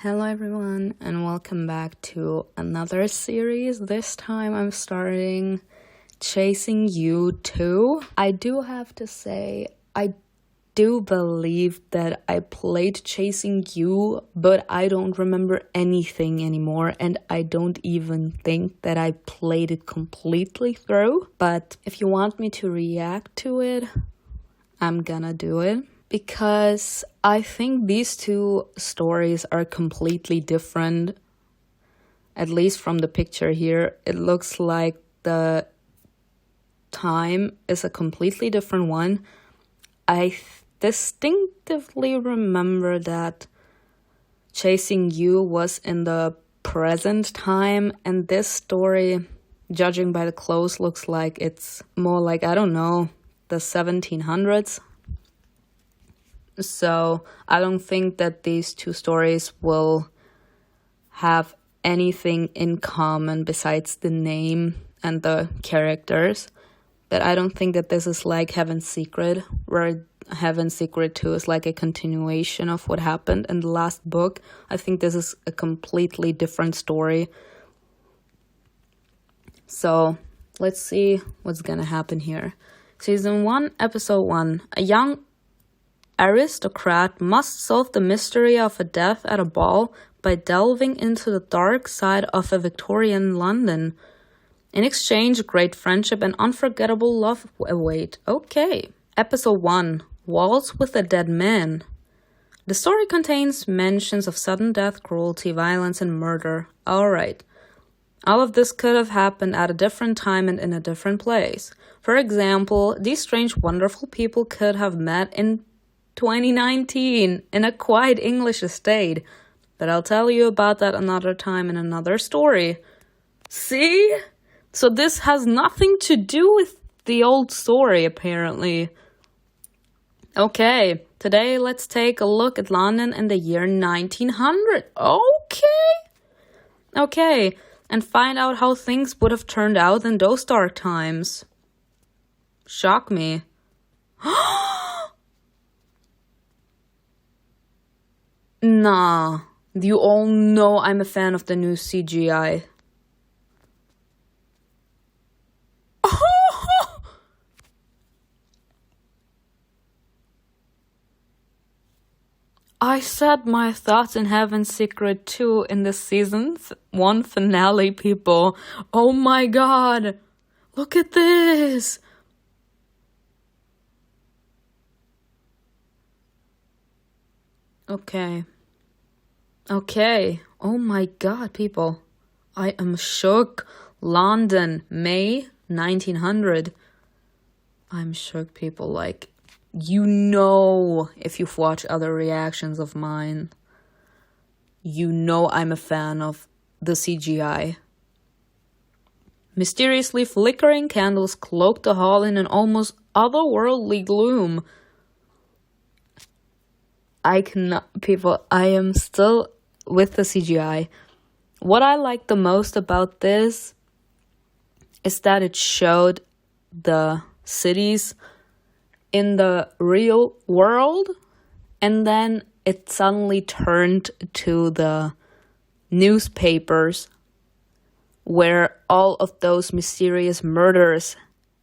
Hello everyone and welcome back to another series. This time I'm starting Chasing You 2. I do have to say, I do believe that I played Chasing You, but I don't remember anything anymore, and I don't even think that I played it completely through. But if you want me to react to it, I'm gonna do it. Because I think these two stories are completely different. At least from the picture here, it looks like the time is a completely different one. I distinctively remember that Chasing You was in the present time, and this story, judging by the clothes, looks like it's more like, I don't know, the 1700s. So I don't think that these two stories will have anything in common besides the name and the characters. But I don't think that this is like Heaven's Secret, where Heaven's Secret 2 is like a continuation of what happened in the last book. I think this is a completely different story. So let's see what's gonna happen here. Season 1, Episode 1. A young aristocrat must solve the mystery of a death at a ball by delving into the dark side of a Victorian London. In exchange, great friendship and unforgettable love await. Okay. Episode 1. Waltz with a Dead Man. The story contains mentions of sudden death, cruelty, violence, and murder. Alright. All of this could have happened at a different time and in a different place. For example, these strange, wonderful people could have met in 2019 in a quiet English estate. But I'll tell you about that another time in another story. See? So this has nothing to do with the old story, apparently. Okay, today let's take a look at London in the year 1900. Okay, and find out how things would have turned out in those dark times. Shock me. Nah, you all know I'm a fan of the new CGI. I said my thoughts in Heaven's Secret 2 in the season 1 finale, people. Oh my god! Look at this! Okay. Oh my god, people. I am shook. London, May 1900. I'm shook, people. Like, you know, if you've watched other reactions of mine, you know I'm a fan of the CGI. Mysteriously flickering candles cloak the hall in an almost otherworldly gloom. I am still with the CGI. What I like the most about this is that it showed the cities in the real world, and then it suddenly turned to the newspapers where all of those mysterious murders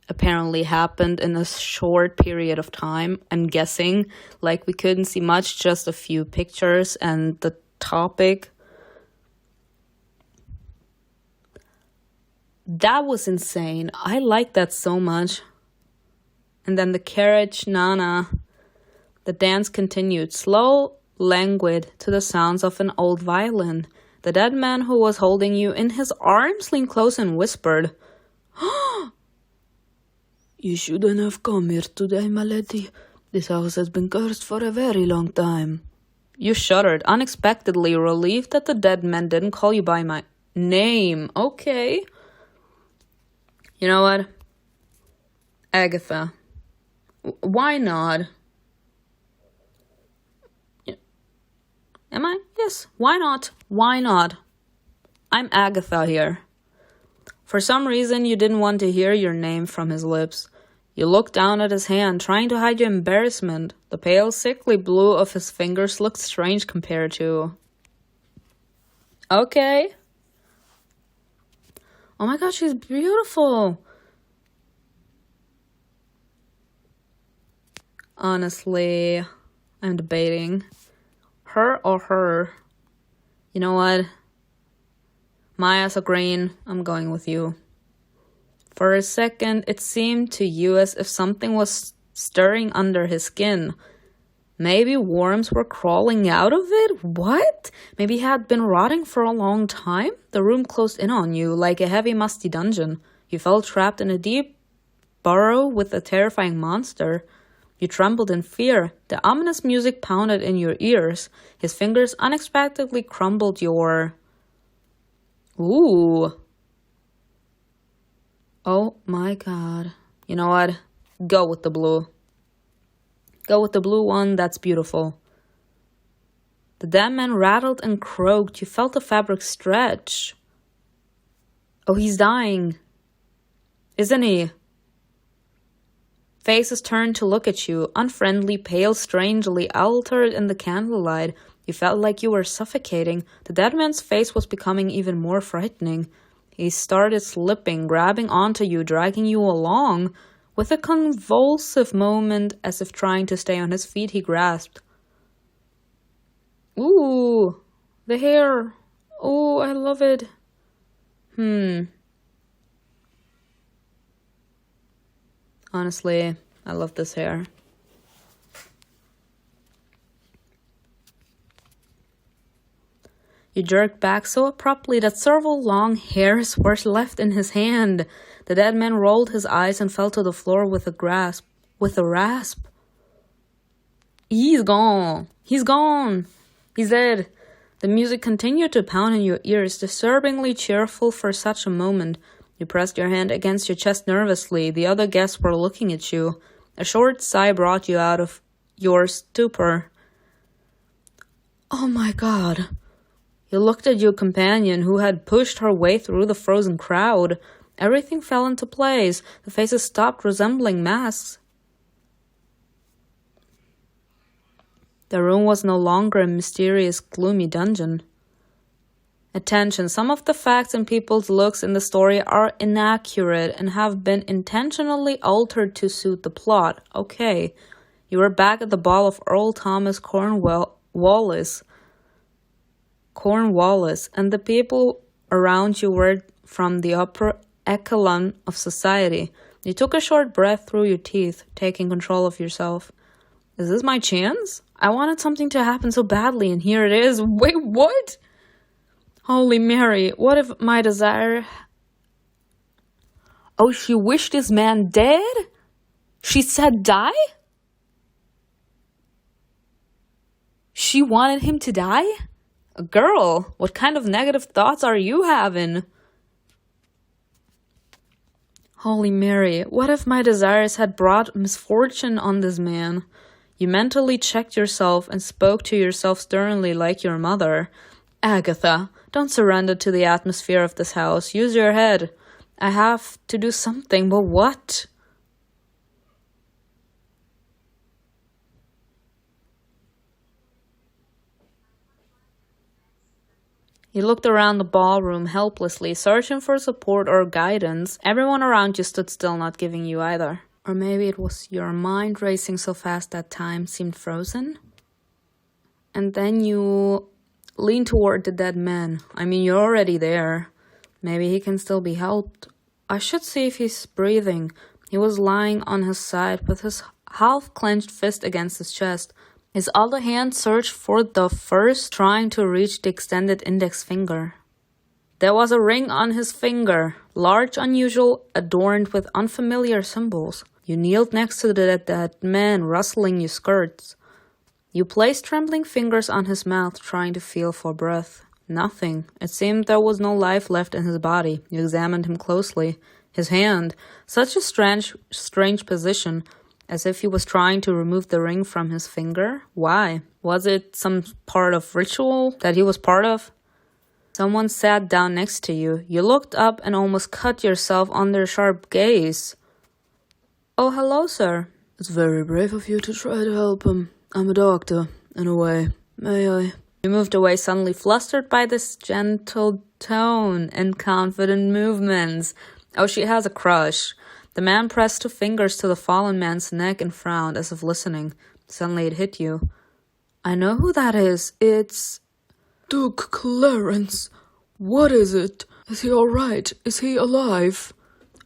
apparently happened in a short period of time. I'm guessing, like, we couldn't see much, just a few pictures and the topic. That was insane. I like that so much. And then the carriage, Nana. The dance continued, slow, languid, to the sounds of an old violin. The dead man who was holding you in his arms leaned close and whispered, "You shouldn't have come here today, my lady. This house has been cursed for a very long time." You shuddered, unexpectedly relieved that the dead man didn't call you by my name. Okay. You know what? Agatha. Why not? Am I? Yes. Why not? Why not? I'm Agatha here. For some reason, you didn't want to hear your name from his lips. You looked down at his hand, trying to hide your embarrassment. The pale, sickly blue of his fingers looked strange compared to... Okay. Oh my god, she's beautiful. Honestly, I'm debating. Her or her? You know what? My eyes are green. I'm going with you. For a second, it seemed to you as if something was stirring under his skin. Maybe worms were crawling out of it? What? Maybe it had been rotting for a long time? The room closed in on you like a heavy, musty dungeon. You felt trapped in a deep burrow with a terrifying monster. You trembled in fear. The ominous music pounded in your ears. His fingers unexpectedly crumbled your... Ooh. Oh my god. You know what? Go with the blue. Go with the blue one, that's beautiful. The dead man rattled and croaked. You felt the fabric stretch. Oh, he's dying. Isn't he? Faces turned to look at you, unfriendly, pale, strangely altered in the candlelight. You felt like you were suffocating. The dead man's face was becoming even more frightening. He started slipping, grabbing onto you, dragging you along. With a convulsive movement, as if trying to stay on his feet, he grasped. Ooh, the hair. Oh, I love it. Honestly, I love this hair. You jerked back so abruptly that several long hairs were left in his hand. The dead man rolled his eyes and fell to the floor with a rasp. He's gone. He's gone. He's dead. The music continued to pound in your ears, disturbingly cheerful for such a moment. You pressed your hand against your chest nervously. The other guests were looking at you. A short sigh brought you out of your stupor. Oh my god. You looked at your companion, who had pushed her way through the frozen crowd. Everything fell into place. The faces stopped resembling masks. The room was no longer a mysterious, gloomy dungeon. Attention, some of the facts and people's looks in the story are inaccurate and have been intentionally altered to suit the plot. Okay, you were back at the ball of Earl Thomas Cornwallis, and the people around you were from the upper echelon of society. You took a short breath through your teeth, taking control of yourself. Is this my chance? I wanted something to happen so badly, and here it is. Wait, what? Holy Mary, what if my desire... Oh, she wished this man dead? She said die? She wanted him to die? Girl, what kind of negative thoughts are you having? Holy Mary, what if my desires had brought misfortune on this man? You mentally checked yourself and spoke to yourself sternly like your mother. Agatha, don't surrender to the atmosphere of this house. Use your head. I have to do something, but what? You looked around the ballroom helplessly, searching for support or guidance. Everyone around you stood still, not giving you either. Or maybe it was your mind racing so fast that time seemed frozen? And then you leaned toward the dead man. I mean, you're already there. Maybe he can still be helped. I should see if he's breathing. He was lying on his side with his half-clenched fist against his chest. His other hand searched for the first, trying to reach the extended index finger. There was a ring on his finger, large, unusual, adorned with unfamiliar symbols. You kneeled next to the dead man, rustling your skirts. You placed trembling fingers on his mouth, trying to feel for breath. Nothing. It seemed there was no life left in his body. You examined him closely. His hand, such a strange position, as if he was trying to remove the ring from his finger. Why? Was it some part of ritual that he was part of? Someone sat down next to you. You looked up and almost cut yourself under a sharp gaze. Oh, hello, sir. It's very brave of you to try to help him. I'm a doctor, in a way. May I? He moved away, suddenly flustered by this gentle tone and confident movements. Oh, she has a crush. The man pressed 2 fingers to the fallen man's neck and frowned, as if listening. Suddenly it hit you. I know who that is. It's Duke Clarence. What is it? Is he all right? Is he alive?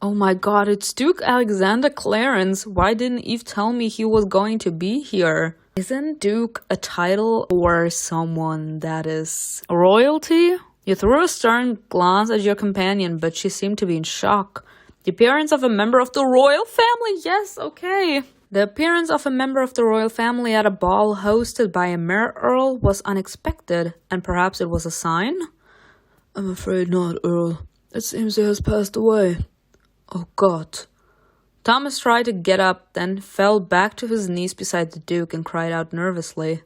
Oh my god, it's Duke Alexander Clarence. Why didn't Eve tell me he was going to be here? Isn't Duke a title or someone that is royalty? You threw a stern glance at your companion, but she seemed to be in shock. The appearance of a member of the royal family? Yes, okay. The appearance of a member of the royal family at a ball hosted by a mere earl was unexpected, and perhaps it was a sign? I'm afraid not, Earl. It seems he has passed away. Oh, God. Thomas tried to get up, then fell back to his knees beside the Duke and cried out nervously.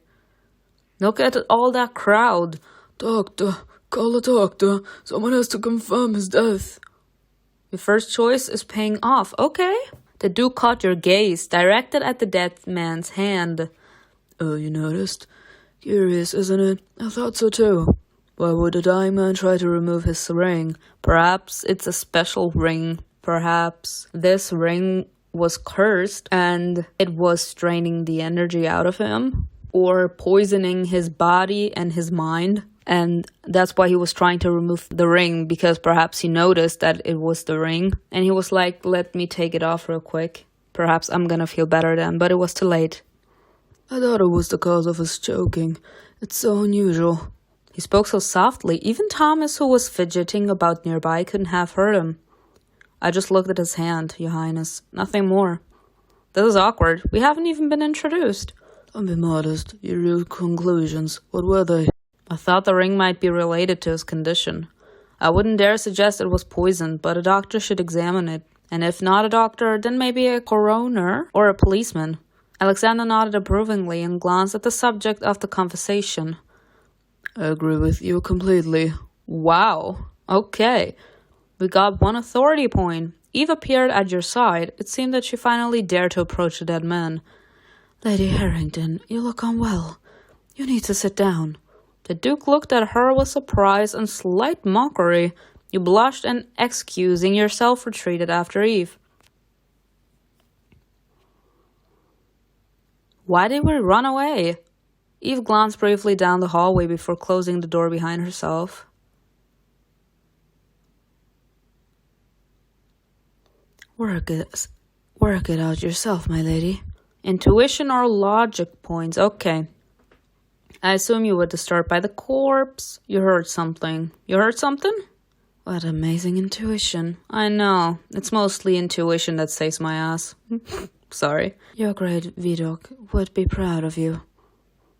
Look at all that crowd. Doctor, call a doctor. Someone has to confirm his death. Your first choice is paying off. Okay. The Duke caught your gaze, directed at the dead man's hand. Oh, you noticed? Curious, isn't it? I thought so too. Why would a dying man try to remove his ring? Perhaps it's a special ring. Perhaps this ring was cursed and it was draining the energy out of him, or poisoning his body and his mind. And that's why he was trying to remove the ring, because perhaps he noticed that it was the ring. And he was like, let me take it off real quick. Perhaps I'm gonna feel better then, but it was too late. I thought it was the cause of his choking. It's so unusual. He spoke so softly, even Thomas, who was fidgeting about nearby, couldn't have heard him. I just looked at his hand, Your Highness. Nothing more. This is awkward. We haven't even been introduced. Don't be modest. Your real conclusions. What were they? I thought the ring might be related to his condition. I wouldn't dare suggest it was poisoned, but a doctor should examine it. And if not a doctor, then maybe a coroner or a policeman. Alexander nodded approvingly and glanced at the subject of the conversation. I agree with you completely. Wow. Okay. We got 1 authority point. Eve appeared at your side. It seemed that she finally dared to approach the dead man. Lady Harrington, you look unwell. You need to sit down. The Duke looked at her with surprise and slight mockery. You blushed and, excusing yourself, retreated after Eve. Why did we run away? Eve glanced briefly down the hallway before closing the door behind herself. Work it out yourself, my lady. Intuition or logic points, okay. I assume you would start by the corpse. You heard something. You heard something? What amazing intuition. I know. It's mostly intuition that saves my ass. Sorry. Your great Vidocq would be proud of you.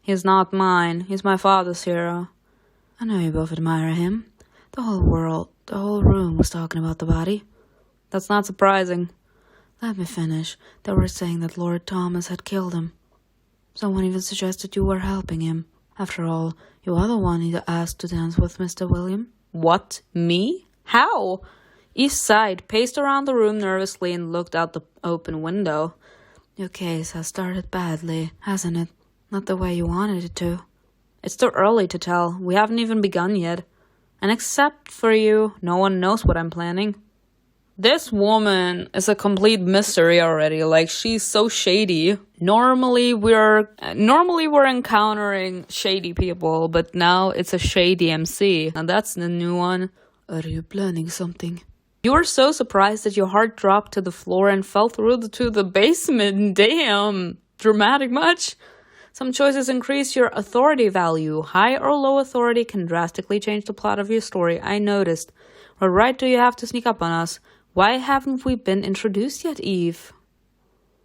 He's not mine. He's my father's hero. I know you both admire him. The whole room was talking about the body. That's not surprising. Let me finish. They were saying that Lord Thomas had killed him. Someone even suggested you were helping him. After all, you are the one he asked to dance with Mr. William. What? Me? How? Eve sighed, paced around the room nervously, and looked out the open window. Your case has started badly, hasn't it? Not the way you wanted it to. It's too early to tell. We haven't even begun yet. And except for you, no one knows what I'm planning. This woman is a complete mystery already. Like, she's so shady. Normally we're encountering shady people, but now it's a shady MC. And that's the new one. Are you planning something? You were so surprised that your heart dropped to the floor and fell through to the basement. Damn. Dramatic much? Some choices increase your authority value. High or low authority can drastically change the plot of your story. I noticed. What right do you have to sneak up on us? Why haven't we been introduced yet, Eve?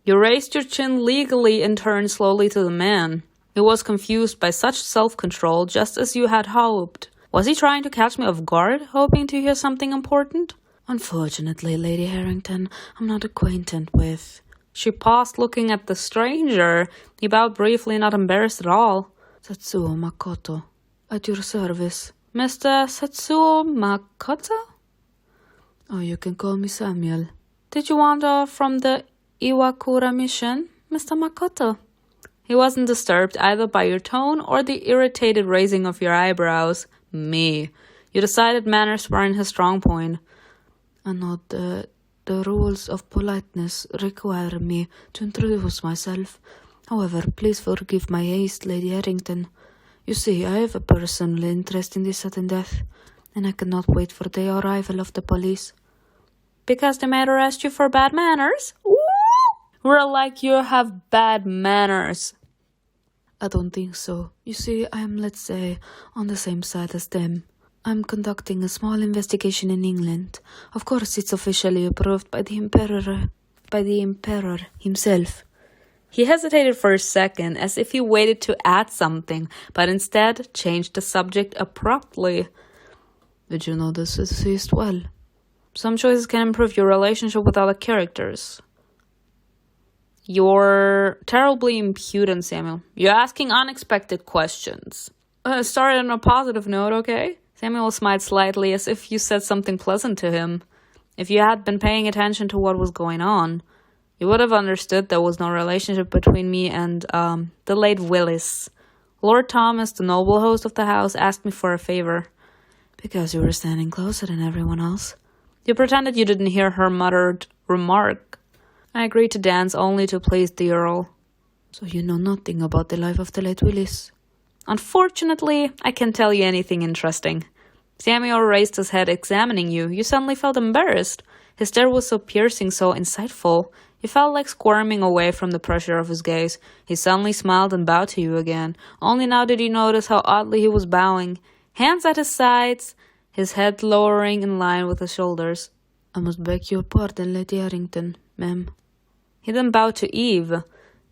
You raised your chin legally and turned slowly to the man. He was confused by such self-control, just as you had hoped. Was he trying to catch me off guard, hoping to hear something important? Unfortunately, Lady Harrington, I'm not acquainted with... She paused, looking at the stranger. He bowed briefly, not embarrassed at all. Setsuo Makoto, at your service. Mr. Setsuo Makoto? Oh, you can call me Samuel. Did you wander from the Iwakura mission, Mr. Makoto? He wasn't disturbed either by your tone or the irritated raising of your eyebrows. Me. You decided manners weren't his strong point. And not the rules of politeness require me to introduce myself. However, please forgive my haste, Lady Harrington. You see, I have a personal interest in this sudden death, and I cannot wait for the arrival of the police. Because they might arrest you for bad manners? Ooh! We're like you have bad manners. I don't think so. You see, I'm, let's say, on the same side as them. I'm conducting a small investigation in England. Of course, it's officially approved by the Emperor himself. He hesitated for a second, as if he waited to add something, but instead changed the subject abruptly. Did you know this deceased well? Some choices can improve your relationship with other characters. You're terribly impudent, Samuel. You're asking unexpected questions. Start on a positive note, okay? Samuel smiled slightly, as if you said something pleasant to him. If you had been paying attention to what was going on, you would have understood there was no relationship between me and, the late Willis. Lord Thomas, the noble host of the house, asked me for a favor. Because you were standing closer than everyone else. You pretended you didn't hear her muttered remark. I agreed to dance only to please the Earl. So you know nothing about the life of the late Willis? Unfortunately, I can't tell you anything interesting. Samuel raised his head, examining you. You suddenly felt embarrassed. His stare was so piercing, so insightful. You felt like squirming away from the pressure of his gaze. He suddenly smiled and bowed to you again. Only now did you notice how oddly he was bowing. Hands at his sides, his head lowering in line with his shoulders. I must beg your pardon, Lady Harrington, ma'am. He then bowed to Eve.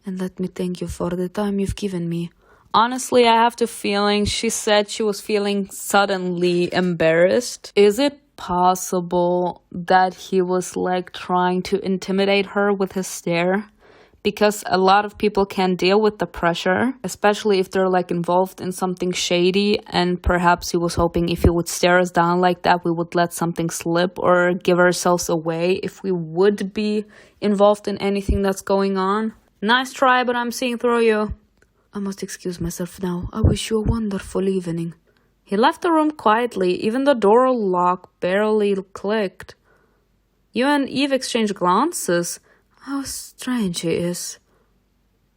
And let me thank you for the time you've given me. Honestly, I have the feeling she said she was feeling suddenly embarrassed. Is it possible that he was like trying to intimidate her with his stare? Because a lot of people can't deal with the pressure, especially if they're like involved in something shady, and perhaps he was hoping if he would stare us down like that, we would let something slip or give ourselves away if we would be involved in anything that's going on. Nice try, but I'm seeing through you. I must excuse myself now. I wish you a wonderful evening. He left the room quietly, even the door lock barely clicked. You and Eve exchanged glances. How strange he is.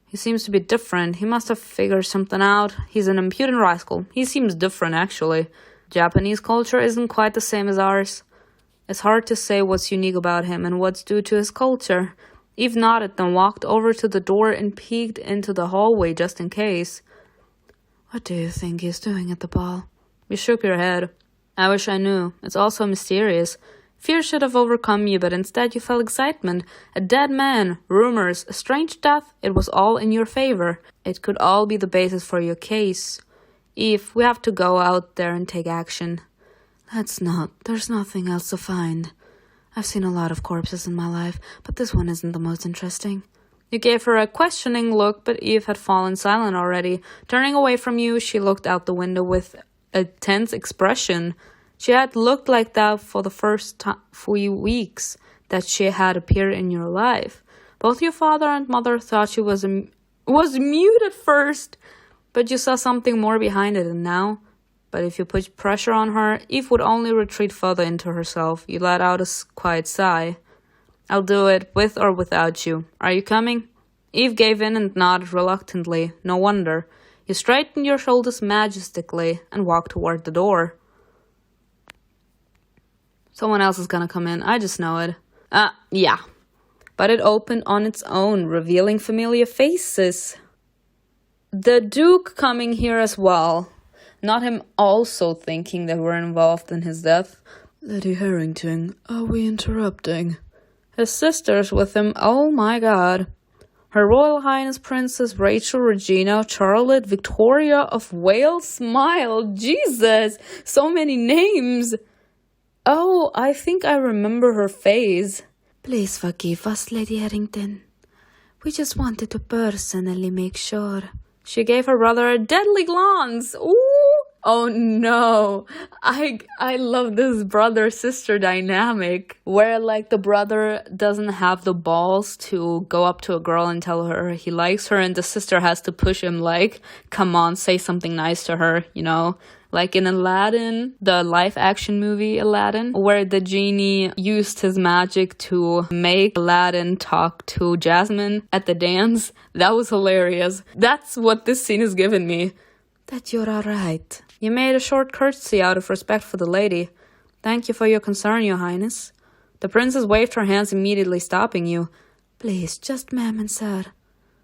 He seems to be different. He must have figured something out. He's an impudent rascal. He seems different, actually. Japanese culture isn't quite the same as ours. It's hard to say what's unique about him and what's due to his culture. Eve nodded, then walked over to the door and peeked into the hallway just in case. What do you think he's doing at the ball? You shook your head. I wish I knew. It's all so mysterious. Fear should have overcome you, but instead you felt excitement. A dead man, rumors, a strange death, it was all in your favor. It could all be the basis for your case. Eve, we have to go out there and take action. Let's not. There's nothing else to find. I've seen a lot of corpses in my life, but this one isn't the most interesting. You gave her a questioning look, but Eve had fallen silent already. Turning away from you, she looked out the window with a tense expression. She had looked like that for the first few weeks that she had appeared in your life. Both your father and mother thought she was mute at first, but you saw something more behind it, and now... But if you put pressure on her, Eve would only retreat further into herself. You let out a quiet sigh. I'll do it, with or without you. Are you coming? Eve gave in and nodded reluctantly. No wonder. You straightened your shoulders majestically and walked toward the door. Someone else is gonna come in. I just know it. Yeah. But it opened on its own, revealing familiar faces. The Duke coming here as well. Not him also thinking that we're involved in his death. Lady Harrington, are we interrupting? His sister's with him, oh my god. Her Royal Highness Princess Rachel Regina Charlotte Victoria of Wales smiled. Jesus, so many names. Oh, I think I remember her face. Please forgive us, Lady Harrington. We just wanted to personally make sure. She gave her brother a deadly glance. Ooh! Oh no, I love this brother-sister dynamic where like the brother doesn't have the balls to go up to a girl and tell her he likes her, and the sister has to push him like, come on, say something nice to her, you know? Like in Aladdin, the live-action movie Aladdin, where the genie used his magic to make Aladdin talk to Jasmine at the dance. That was hilarious. That's what this scene has given me. That you're alright. You made a short courtesy out of respect for the lady. Thank you for your concern, your highness. The princess waved her hands, immediately stopping you. Please, just ma'am and sir.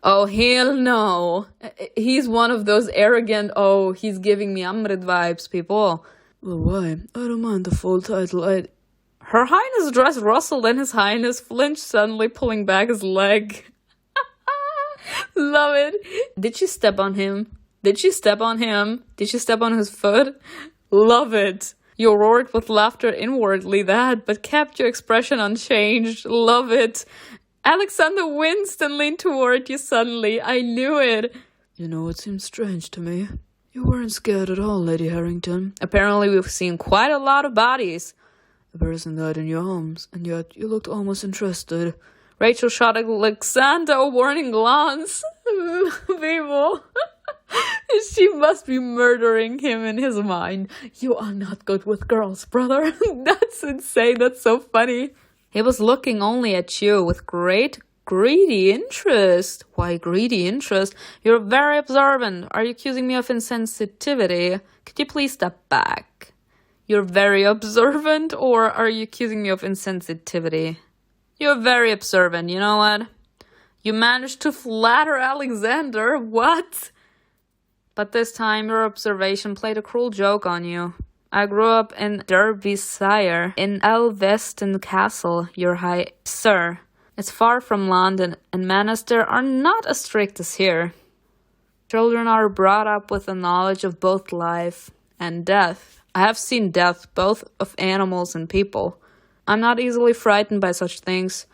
Oh, hell no. He's one of those arrogant, oh, he's giving me Amrit vibes, people. Well, why? I don't mind the full title. Her highness' dress rustled and his highness flinched, suddenly pulling back his leg. Love it. Did she step on him? Did she step on him? Did she step on his foot? Love it. You roared with laughter inwardly but kept your expression unchanged. Love it. Alexander winced and leaned toward you suddenly. I knew it. You know, it seems strange to me. You weren't scared at all, Lady Harrington. Apparently we've seen quite a lot of bodies. A person died in your arms, and yet you looked almost interested. Rachel shot Alexander a warning glance. People. She must be murdering him in his mind. You are not good with girls, brother. That's insane. That's so funny. He was looking only at you with great greedy interest. Why greedy interest? You're very observant. Are you accusing me of insensitivity? Could you please step back? You're very observant, or are you accusing me of insensitivity? You're very observant. You know what? You managed to flatter Alexander. What? But this time your observation played a cruel joke on you. I grew up in Derbyshire, in Elveston Castle, your high sir. It's far from London, and manners there are not as strict as here. Children are brought up with the knowledge of both life and death. I have seen death, both of animals and people. I'm not easily frightened by such things.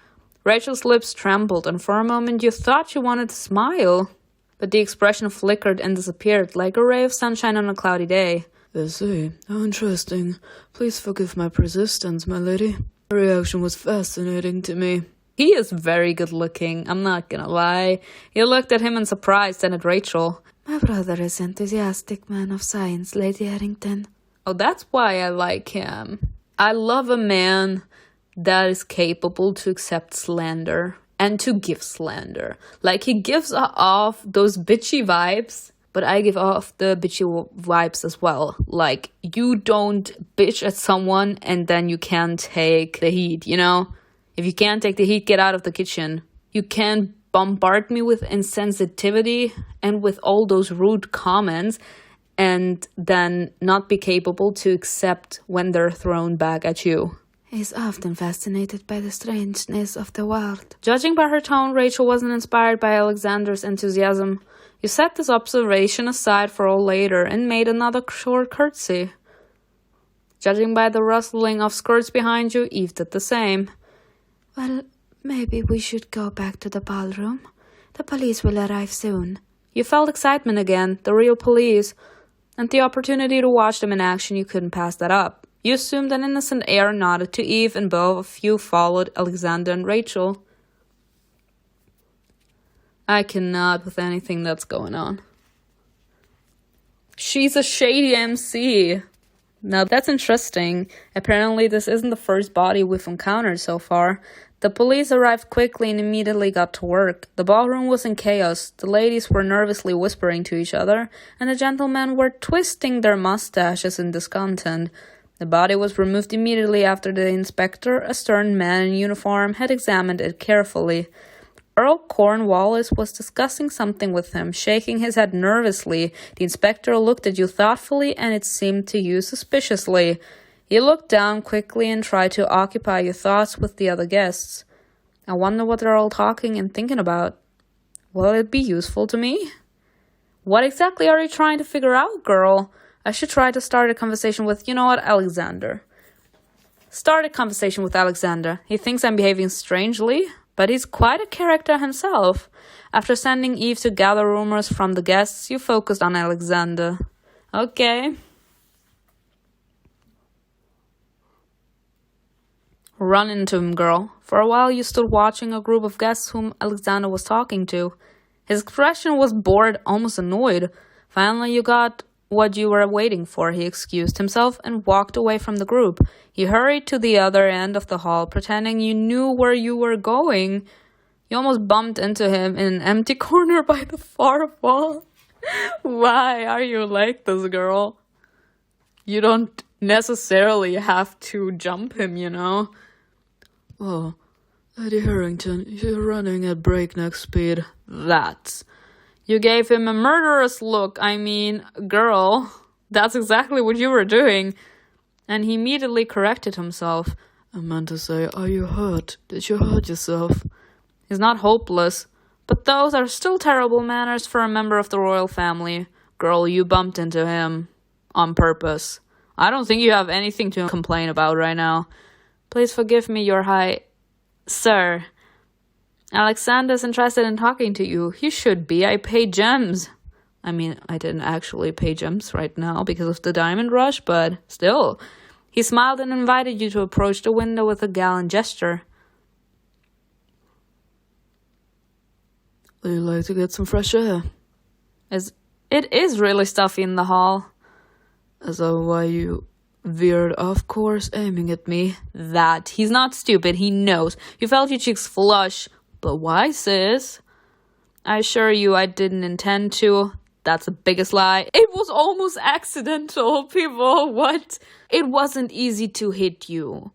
Rachel's lips trembled, and for a moment you thought she wanted to smile. But the expression flickered and disappeared like a ray of sunshine on a cloudy day. I see. How interesting. Please forgive my persistence, my lady. The reaction was fascinating to me. He is very good looking, I'm not gonna lie. You looked at him in surprise, then at Rachel. My brother is an enthusiastic man of science, Lady Harrington. Oh, that's why I like him. I love a man that is capable to accept slander and to give slander. Like, he gives off those bitchy vibes, but I give off the bitchy vibes as well. Like, you don't bitch at someone and then you can't take the heat, you know? If you can't take the heat, get out of the kitchen. You can't bombard me with insensitivity and with all those rude comments and then not be capable to accept when they're thrown back at you. He's often fascinated by the strangeness of the world. Judging by her tone, Rachel wasn't inspired by Alexander's enthusiasm. You set this observation aside for all later and made another short curtsy. Judging by the rustling of skirts behind you, Eve did the same. Well, maybe we should go back to the ballroom. The police will arrive soon. You felt excitement again, the real police, and the opportunity to watch them in action. You couldn't pass that up. You assumed an innocent air, nodded to Eve, and both of you followed Alexander and Rachel. I cannot with anything that's going on. She's a shady MC. Now that's interesting. Apparently this isn't the first body we've encountered so far. The police arrived quickly and immediately got to work. The ballroom was in chaos. The ladies were nervously whispering to each other, and the gentlemen were twisting their mustaches in discontent. The body was removed immediately after the inspector, a stern man in uniform, had examined it carefully. Earl Cornwallis was discussing something with him, shaking his head nervously. The inspector looked at you thoughtfully, and it seemed to you suspiciously. You looked down quickly and tried to occupy your thoughts with the other guests. I wonder what they're all talking and thinking about. Will it be useful to me? What exactly are you trying to figure out, girl? I should try to start a conversation with, you know what, Alexander. Start a conversation with Alexander. He thinks I'm behaving strangely, but he's quite a character himself. After sending Eve to gather rumors from the guests, you focused on Alexander. Okay. Run into him, girl. For a while you stood watching a group of guests whom Alexander was talking to. His expression was bored, almost annoyed. Finally you got what you were waiting for. He excused himself and walked away from the group. He hurried to the other end of the hall, pretending you knew where you were going. You almost bumped into him in an empty corner by the far wall. Why are you like this, girl? You don't necessarily have to jump him, you know? Oh, Eddie Harrington, you're running at breakneck speed. That. You gave him a murderous look. I mean, girl, that's exactly what you were doing. And he immediately corrected himself. I meant to say, are you hurt? Did you hurt yourself? He's not hopeless, but those are still terrible manners for a member of the royal family. Girl, you bumped into him on purpose. I don't think you have anything to complain about right now. Please forgive me, your high... Sir, Alexander's interested in talking to you. He should be. I pay gems. I mean, I didn't actually pay gems right now because of the diamond rush, but still. He smiled and invited you to approach the window with a gallant gesture. Would you like to get some fresh air? It is really stuffy in the hall. Is that why you veered off course, aiming at me? That. He's not stupid. He knows. You felt your cheeks flush. But why, sis? I assure you I didn't intend to. That's the biggest lie. It was almost accidental, people. What? It wasn't easy to hit you.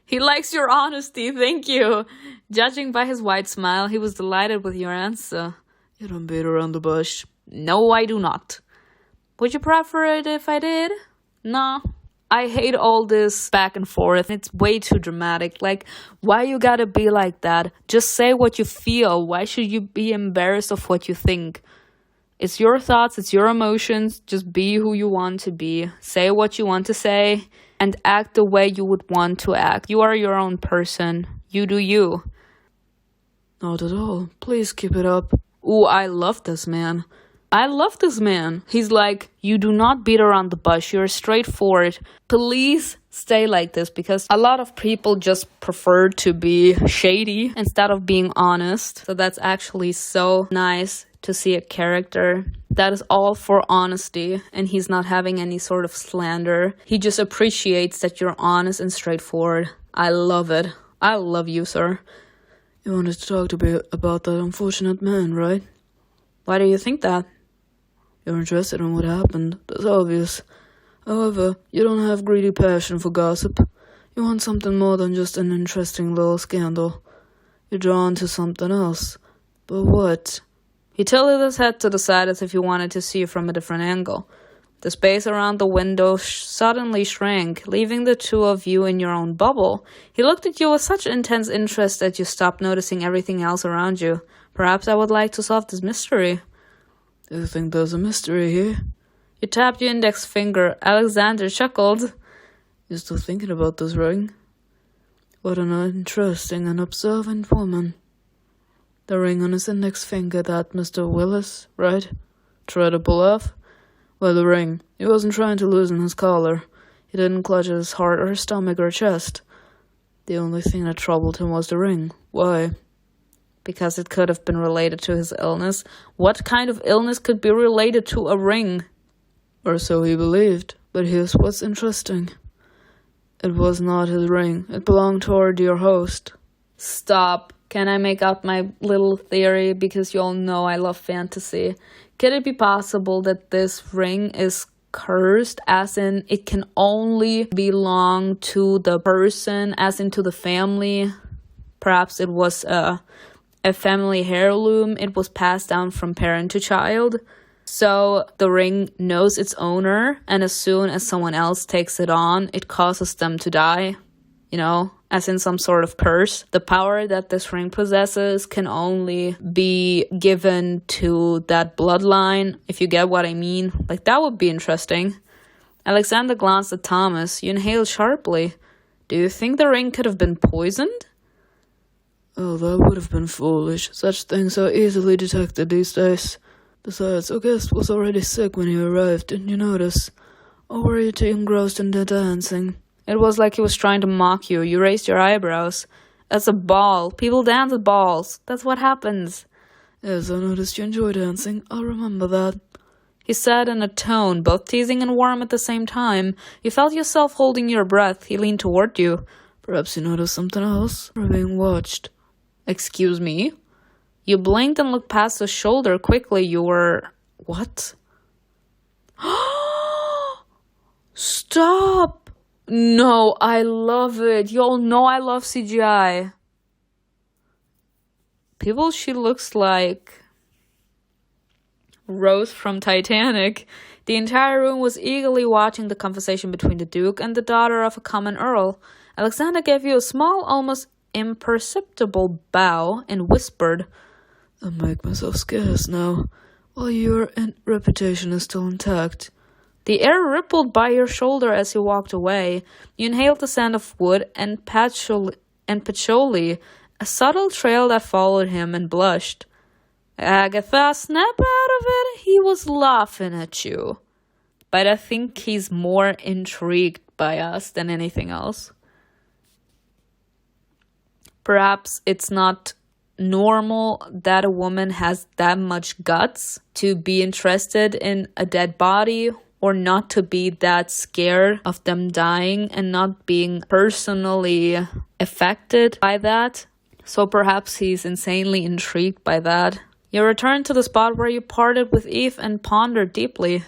He likes your honesty, thank you. Judging by his wide smile, he was delighted with your answer. You don't beat around the bush. No, I do not. Would you prefer it if I did? No. I hate all this back and forth. It's way too dramatic. Like, why you gotta be like that? Just say what you feel. Why should you be embarrassed of what you think? It's your thoughts, it's your emotions. Just be who you want to be. Say what you want to say and act the way you would want to act. You are your own person. You do you. Not at all. Please keep it up. Ooh, I love this man. I love this man. He's like, you do not beat around the bush. You're straightforward. Please stay like this, because a lot of people just prefer to be shady instead of being honest. So that's actually so nice to see a character that is all for honesty, and he's not having any sort of slander. He just appreciates that you're honest and straightforward. I love it. I love you, sir. You wanted to talk to me about that unfortunate man, right? Why do you think that? You're interested in what happened. That's obvious. However, you don't have greedy passion for gossip. You want something more than just an interesting little scandal. You're drawn to something else. But what? He tilted his head to the side as if he wanted to see it from a different angle. The space around the window suddenly shrank, leaving the two of you in your own bubble. He looked at you with such intense interest that you stopped noticing everything else around you. Perhaps I would like to solve this mystery. Do you think there's a mystery here? You tapped your index finger. Alexander chuckled. You're still thinking about this ring? What an interesting and observant woman. The ring on his index finger, that Mr. Willis, right? Tried to pull off? Well, the ring. He wasn't trying to loosen his collar. He didn't clutch at his heart or stomach or chest. The only thing that troubled him was the ring. Why? Because it could have been related to his illness. What kind of illness could be related to a ring? Or so he believed. But here's what's interesting. It was not his ring. It belonged to our dear host. Stop. Can I make out my little theory? Because you all know I love fantasy. Could it be possible that this ring is cursed, as in it can only belong to the person, as in to the family? Perhaps it was a family heirloom. It was passed down from parent to child. So the ring knows its owner, and as soon as someone else takes it on, it causes them to die. You know, as in some sort of curse. The power that this ring possesses can only be given to that bloodline, if you get what I mean. Like, that would be interesting. Alexander glanced at Thomas. You inhaled sharply. Do you think the ring could have been poisoned? Oh, that would have been foolish. Such things are easily detected these days. Besides, our guest was already sick when he arrived, didn't you notice? Or were you too engrossed in the dancing? It was like he was trying to mock you. You raised your eyebrows. That's a ball. People dance with balls. That's what happens. Yes, I noticed you enjoy dancing. I'll remember that. He said in a tone, both teasing and warm at the same time. You felt yourself holding your breath. He leaned toward you. Perhaps you noticed something else? We're being watched. Excuse me? You blinked and looked past his shoulder quickly. You were... What? Stop! No, I love it. You all know I love CGI. People, she looks like Rose from Titanic. The entire room was eagerly watching the conversation between the Duke and the daughter of a common earl. Alexander gave you a small, almost imperceptible bow and whispered, I make myself scarce now, while your reputation is still intact. The air rippled by your shoulder as you walked away. You inhaled the scent of wood and patchouli, a subtle trail that followed him, and blushed. Agatha, snap out of it. He was laughing at you. But I think he's more intrigued by us than anything else. Perhaps it's not normal that a woman has that much guts to be interested in a dead body, or not to be that scared of them dying and not being personally affected by that. So perhaps he's insanely intrigued by that. You returned to the spot where you parted with Eve and pondered deeply.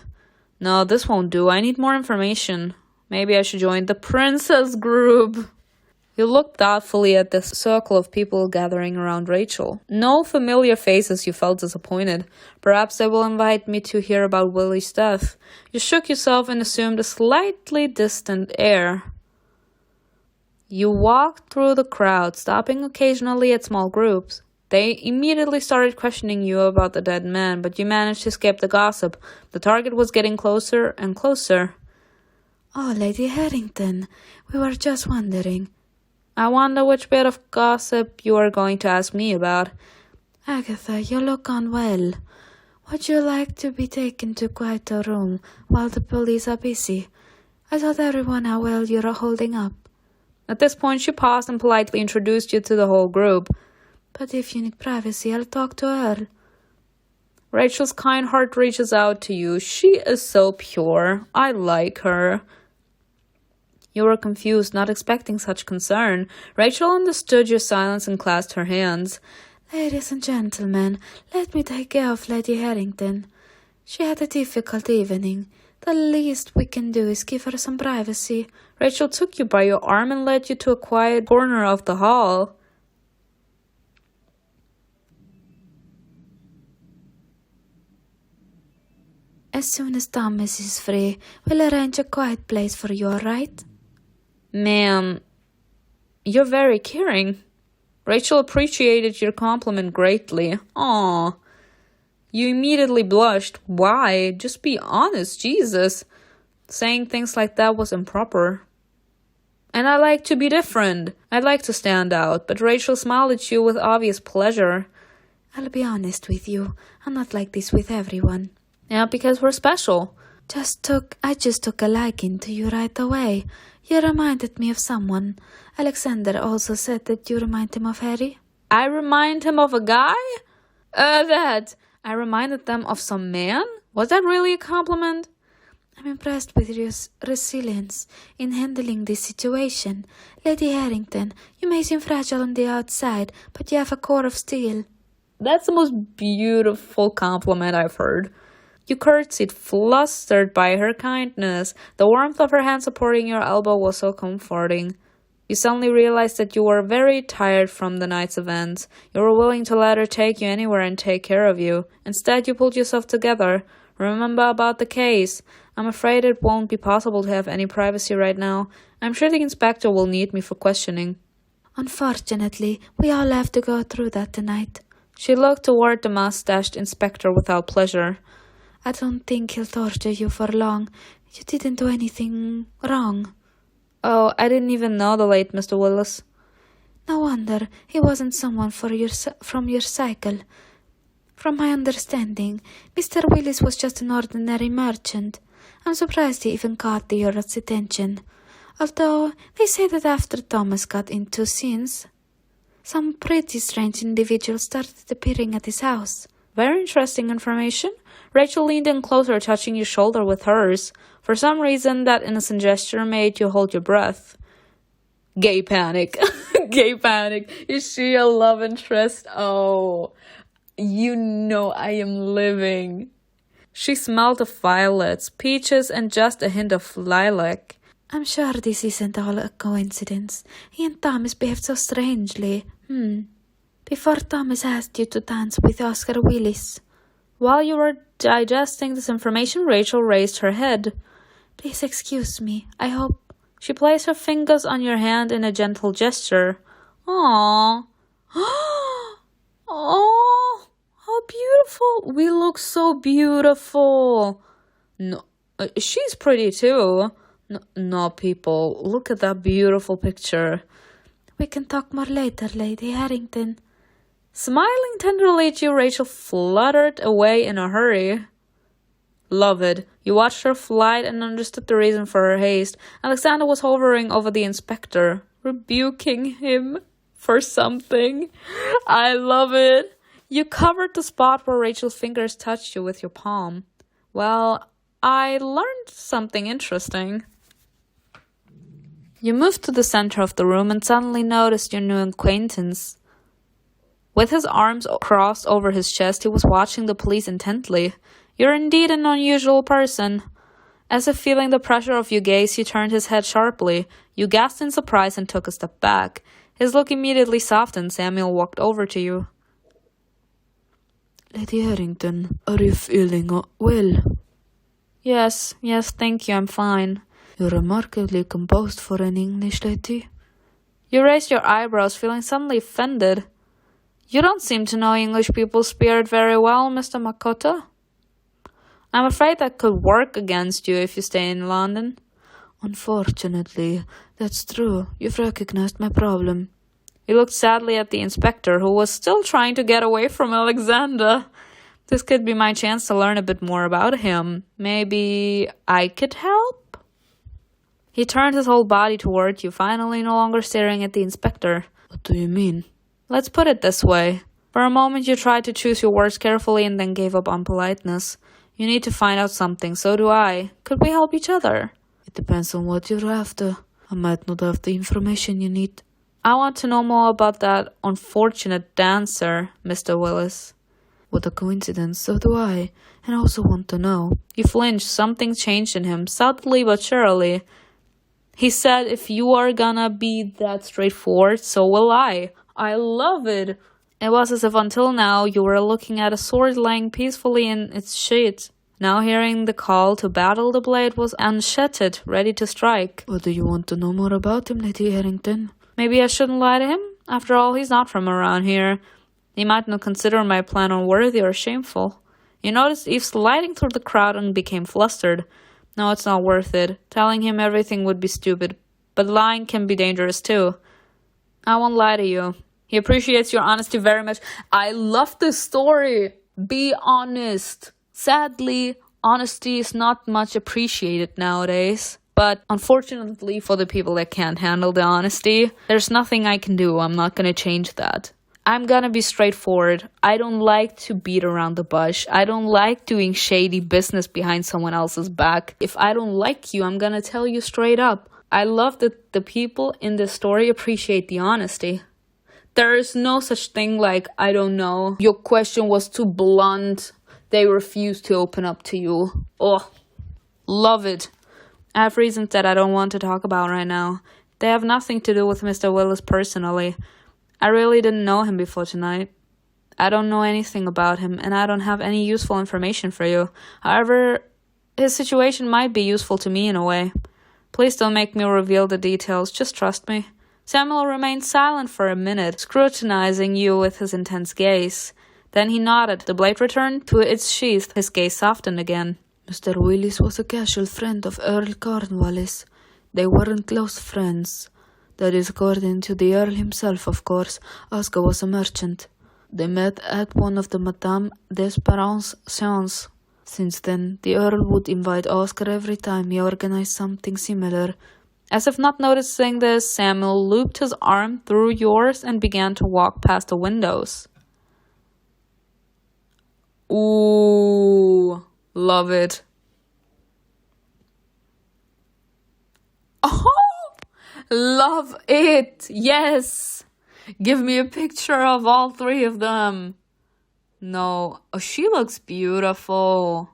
No, this won't do. I need more information. Maybe I should join the princess group. You looked thoughtfully at the circle of people gathering around Rachel. No familiar faces. You felt disappointed. Perhaps they will invite me to hear about Willie's death. You shook yourself and assumed a slightly distant air. You walked through the crowd, stopping occasionally at small groups. They immediately started questioning you about the dead man, but you managed to escape the gossip. The target was getting closer and closer. Oh, Lady Harrington, we were just wondering. I wonder which bit of gossip you are going to ask me about. Agatha, you look unwell. Would you like to be taken to quite a room while the police are busy? I told everyone how well you're holding up. At this point, she paused and politely introduced you to the whole group. But if you need privacy, I'll talk to Earl. Rachel's kind heart reaches out to you. She is so pure. I like her. You were confused, not expecting such concern. Rachel understood your silence and clasped her hands. Ladies and gentlemen, let me take care of Lady Harrington. She had a difficult evening. The least we can do is give her some privacy. Rachel took you by your arm and led you to a quiet corner of the hall. As soon as Thomas is free, we'll arrange a quiet place for you, all right? Ma'am, you're very caring. Rachel appreciated your compliment greatly. Aw. You immediately blushed. Why? Just be honest, Jesus. Saying things like that was improper. And I like to be different. I'd like to stand out, but Rachel smiled at you with obvious pleasure. I'll be honest with you. I'm not like this with everyone. Yeah, because we're special. I just took a liking to you right away. You reminded me of someone. Alexander also said that you remind him of Harry. I remind him of a guy? That. I reminded them of some man? Was that really a compliment? I'm impressed with your resilience in handling this situation. Lady Harrington, you may seem fragile on the outside, but you have a core of steel. That's the most beautiful compliment I've heard. You curtsied, flustered by her kindness. The warmth of her hand supporting your elbow was so comforting. You suddenly realized that you were very tired from the night's events. You were willing to let her take you anywhere and take care of you. Instead, you pulled yourself together. Remember about the case. I'm afraid it won't be possible to have any privacy right now. I'm sure the inspector will need me for questioning. Unfortunately, we all have to go through that tonight. She looked toward the mustached inspector without pleasure. I don't think he'll torture you for long. You didn't do anything wrong. Oh, I didn't even know the late Mr. Willis. No wonder he wasn't someone from your cycle. From my understanding, Mr. Willis was just an ordinary merchant. I'm surprised he even caught the Earl's attention. Although they say that after Thomas got into scenes, some pretty strange individuals started appearing at his house. Very interesting information. Rachel leaned in closer, touching your shoulder with hers. For some reason, that innocent gesture made you hold your breath. Gay panic. Gay panic. Is she a love interest? Oh, you know I am living. She smelled of violets, peaches, and just a hint of lilac. I'm sure this isn't all a coincidence. He and Thomas behaved so strangely. Before Thomas asked you to dance with Oscar Willis. While you were digesting this information, Rachel raised her head. Please excuse me. I hope... She placed her fingers on your hand in a gentle gesture. Aww. Oh, how beautiful. We look so beautiful. No, she's pretty too. No, people, look at that beautiful picture. We can talk more later, Lady Harrington. Smiling tenderly at you, Rachel fluttered away in a hurry. Love it. You watched her flight and understood the reason for her haste. Alexander was hovering over the inspector, rebuking him for something. I love it. You covered the spot where Rachel's fingers touched you with your palm. Well, I learned something interesting. You moved to the center of the room and suddenly noticed your new acquaintance. With his arms crossed over his chest, he was watching the police intently. You're indeed an unusual person. As if feeling the pressure of your gaze, he turned his head sharply. You gasped in surprise and took a step back. His look immediately softened. Samuel walked over to you. Lady Harrington, are you feeling well? Yes, thank you, I'm fine. You're remarkably composed for an English lady. You raised your eyebrows, feeling suddenly offended. You don't seem to know English people's spirit very well, Mr. Makoto. I'm afraid that could work against you if you stay in London. Unfortunately, that's true. You've recognized my problem. He looked sadly at the inspector, who was still trying to get away from Alexander. This could be my chance to learn a bit more about him. Maybe I could help? He turned his whole body toward you, finally no longer staring at the inspector. What do you mean? Let's put it this way. For a moment you tried to choose your words carefully and then gave up on politeness. You need to find out something, so do I. Could we help each other? It depends on what you're after. I might not have the information you need. I want to know more about that unfortunate dancer, Mr. Willis. What a coincidence, so do I. And I also want to know. You flinched. Something changed in him, subtly but surely. He said, if you are gonna be that straightforward, so will I. I love it. It was as if until now you were looking at a sword lying peacefully in its sheath. Now hearing the call to battle, the blade was unsheathed, ready to strike. What do you want to know more about him, Lady Harrington? Maybe I shouldn't lie to him? After all, he's not from around here. He might not consider my plan unworthy or shameful. You noticed Eve sliding through the crowd and became flustered. No, it's not worth it. Telling him everything would be stupid, but lying can be dangerous too. I won't lie to you. He appreciates your honesty very much. I love this story. Be honest. Sadly, honesty is not much appreciated nowadays. But unfortunately for the people that can't handle the honesty, there's nothing I can do. I'm not gonna change that. I'm gonna be straightforward. I don't like to beat around the bush. I don't like doing shady business behind someone else's back. If I don't like you, I'm gonna tell you straight up. I love that the people in this story appreciate the honesty. There is no such thing like, I don't know, your question was too blunt. They refused to open up to you. Oh, love it. I have reasons that I don't want to talk about right now. They have nothing to do with Mr. Willis personally. I really didn't know him before tonight. I don't know anything about him, and I don't have any useful information for you. However, his situation might be useful to me in a way. Please don't make me reveal the details, just trust me. Samuel remained silent for a minute, scrutinizing you with his intense gaze. Then he nodded. The blade returned to its sheath. His gaze softened again. Mr. Willis was a casual friend of Earl Cornwallis. They weren't close friends. That is according to the Earl himself, of course. Oscar was a merchant. They met at one of the Madame d'Esperance's séances. Since then, the Earl would invite Oscar every time he organized something similar, As if not noticing this, Samuel looped his arm through yours and began to walk past the windows. Ooh, love it. Oh, love it. Yes. Give me a picture of all three of them. No, oh, she looks beautiful.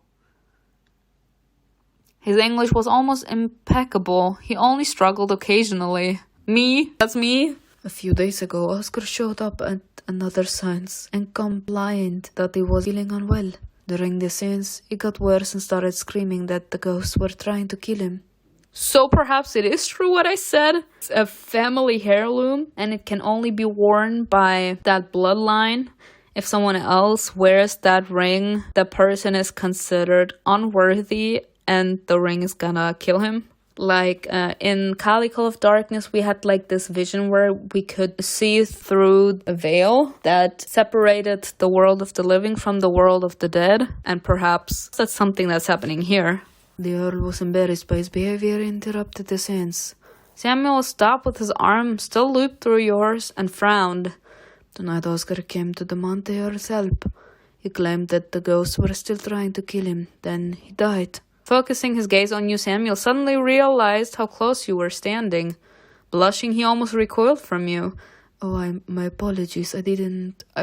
His English was almost impeccable. He only struggled occasionally. Me? That's me? A few days ago, Oscar showed up at another science and complained that he was feeling unwell. During the scenes, it got worse and started screaming that the ghosts were trying to kill him. So perhaps it is true what I said. It's a family heirloom and it can only be worn by that bloodline. If someone else wears that ring, the person is considered unworthy and the ring is gonna kill him. Like in Kali Call of Darkness, we had like this vision where we could see through a veil that separated the world of the living from the world of the dead. And perhaps that's something that's happening here. The Earl was embarrassed by his behavior and interrupted the scenes. Samuel stopped with his arm still looped through yours and frowned. Tonight Oscar came to demand the Earl's help. He claimed that the ghosts were still trying to kill him. Then he died. Focusing his gaze on you, Samuel suddenly realized how close you were standing. Blushing, he almost recoiled from you. Oh, my apologies. I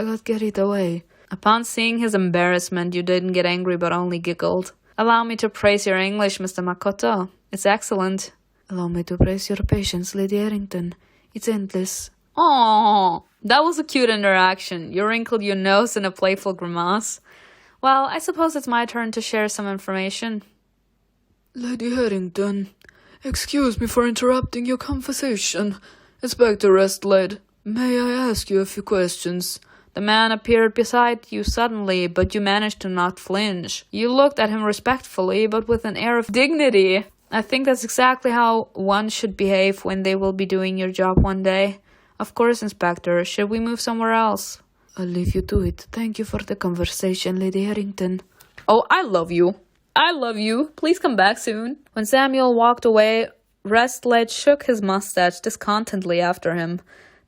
got carried away. Upon seeing his embarrassment, you didn't get angry but only giggled. Allow me to praise your English, Mr. Makoto. It's excellent. Allow me to praise your patience, Lady Harrington. It's endless. Aww, that was a cute interaction. You wrinkled your nose in a playful grimace. Well, I suppose it's my turn to share some information. Lady Harrington, excuse me for interrupting your conversation. Inspector Restlade, may I ask you a few questions? The man appeared beside you suddenly, but you managed to not flinch. You looked at him respectfully, but with an air of dignity. I think that's exactly how one should behave when they will be doing your job one day. Of course, Inspector. Should we move somewhere else? I'll leave you to it. Thank you for the conversation, Lady Harrington. Oh, I love you. I love you. Please come back soon. When Samuel walked away, Restlade shook his mustache discontentedly after him.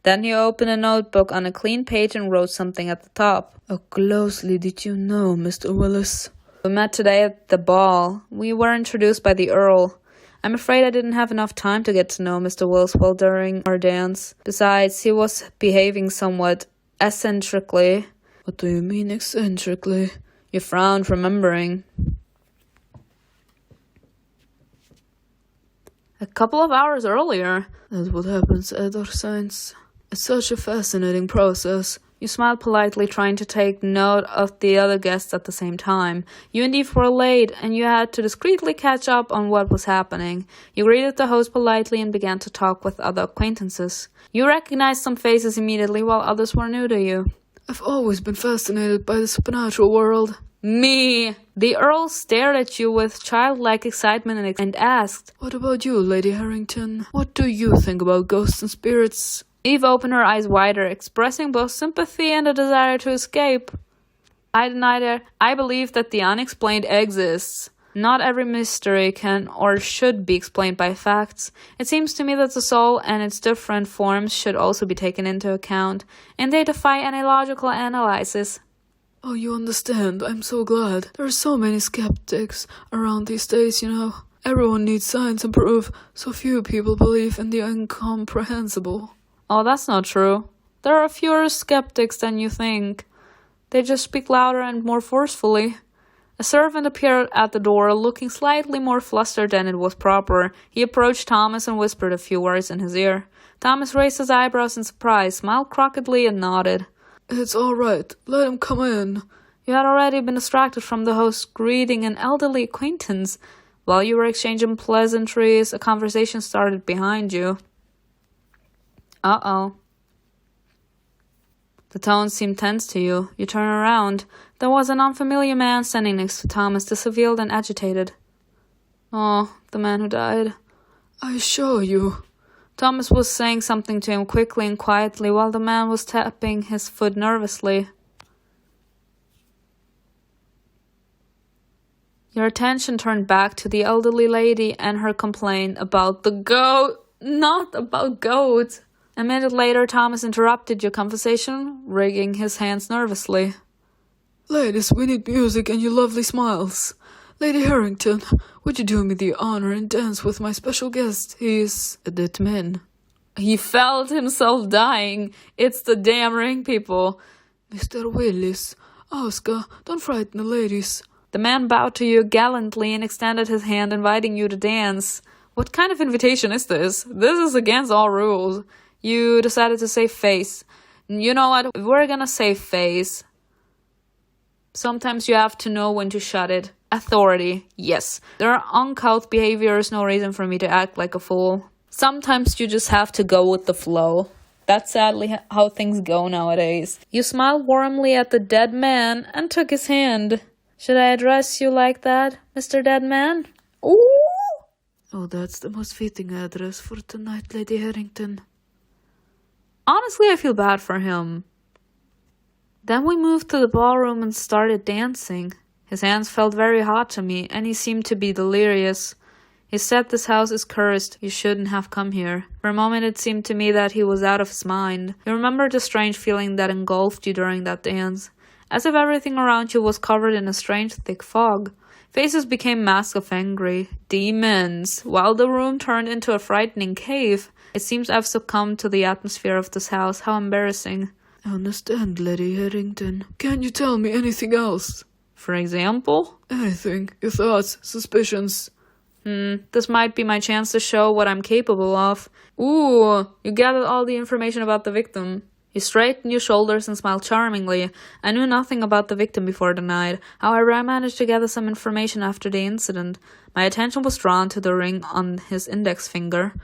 Then he opened a notebook on a clean page and wrote something at the top. How closely did you know, Mr. Willis? We met today at the ball. We were introduced by the Earl. I'm afraid I didn't have enough time to get to know Mr. Willis well during our dance. Besides, he was behaving somewhat eccentrically. What do you mean eccentrically? You frowned, remembering. A couple of hours earlier. That's what happens at our science. It's such a fascinating process. You smiled politely, trying to take note of the other guests at the same time. You and Eve were late, and you had to discreetly catch up on what was happening. You greeted the host politely and began to talk with other acquaintances. You recognized some faces immediately, while others were new to you. I've always been fascinated by the supernatural world. Me! The Earl stared at you with childlike excitement and asked, What about you, Lady Harrington? What do you think about ghosts and spirits? Eve opened her eyes wider, expressing both sympathy and a desire to escape. I denied it. I believe that the unexplained exists. Not every mystery can or should be explained by facts. It seems to me that the soul and its different forms should also be taken into account, and they defy any logical analysis. Oh, you understand. I'm so glad. There are so many skeptics around these days, you know. Everyone needs science and proof, so few people believe in the incomprehensible. Oh, that's not true. There are fewer skeptics than you think. They just speak louder and more forcefully. A servant appeared at the door, looking slightly more flustered than it was proper. He approached Thomas and whispered a few words in his ear. Thomas raised his eyebrows in surprise, smiled crookedly, and nodded. It's all right. Let him come in. You had already been distracted from the host greeting an elderly acquaintance. While you were exchanging pleasantries, a conversation started behind you. Uh-oh. The tone seemed tense to you. You turned around. There was an unfamiliar man standing next to Thomas, disheveled and agitated. Oh, the man who died. I assure you. Thomas was saying something to him quickly and quietly while the man was tapping his foot nervously. Your attention turned back to the elderly lady and her complaint about the goat. Not about goats. A minute later, Thomas interrupted your conversation, wringing his hands nervously. Ladies, we need music and your lovely smiles. Lady Harrington, would you do me the honor and dance with my special guest? He is a dead man. He felt himself dying. It's the damn ring people. Mr. Willis, Oscar, don't frighten the ladies. The man bowed to you gallantly and extended his hand, inviting you to dance. What kind of invitation is this? This is against all rules. You decided to save face. You know what? We're gonna save face. Sometimes you have to know when to shut it. Authority, yes. There are uncouth behaviors, no reason for me to act like a fool. Sometimes you just have to go with the flow. That's sadly how things go nowadays. You smiled warmly at the dead man and took his hand. Should I address you like that, Mr. Dead Man? Ooh! Oh, that's the most fitting address for tonight, Lady Harrington. Honestly, I feel bad for him. Then we moved to the ballroom and started dancing. His hands felt very hot to me, and he seemed to be delirious. He said this house is cursed, you shouldn't have come here. For a moment it seemed to me that he was out of his mind. You remembered the strange feeling that engulfed you during that dance, as if everything around you was covered in a strange thick fog. Faces became masks of angry demons, while the room turned into a frightening cave. It seems I've succumbed to the atmosphere of this house. How embarrassing. I understand, Lady Harrington. Can you tell me anything else? For example? Anything. Your thoughts, suspicions. This might be my chance to show what I'm capable of. Ooh, you gathered all the information about the victim. You straightened your shoulders and smiled charmingly. I knew nothing about the victim before the night. However, I managed to gather some information after the incident. My attention was drawn to the ring on his index finger.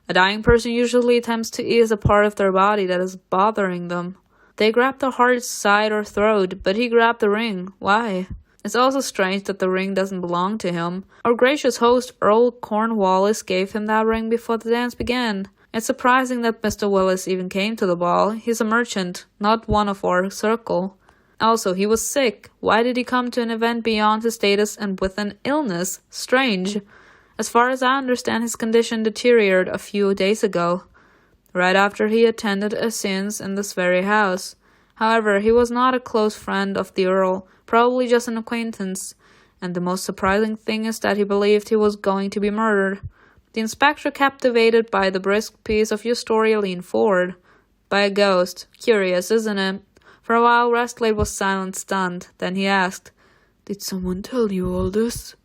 A dying person usually attempts to ease a part of their body that is bothering them. They grab the heart, side, or throat, but he grabbed the ring. Why? It's also strange that the ring doesn't belong to him. Our gracious host, Earl Cornwallis, gave him that ring before the dance began. It's surprising that Mr. Willis even came to the ball. He's a merchant, not one of our circle. Also, he was sick. Why did he come to an event beyond his status and with an illness? Strange. As far as I understand, his condition deteriorated a few days ago, right after he attended a séance in this very house. However, he was not a close friend of the Earl, probably just an acquaintance, and the most surprising thing is that he believed he was going to be murdered. The inspector, captivated by the brisk piece of your story, leaned forward. By a ghost. Curious, isn't it? For a while, Restlade was silent, stunned. Then he asked, Did someone tell you all this?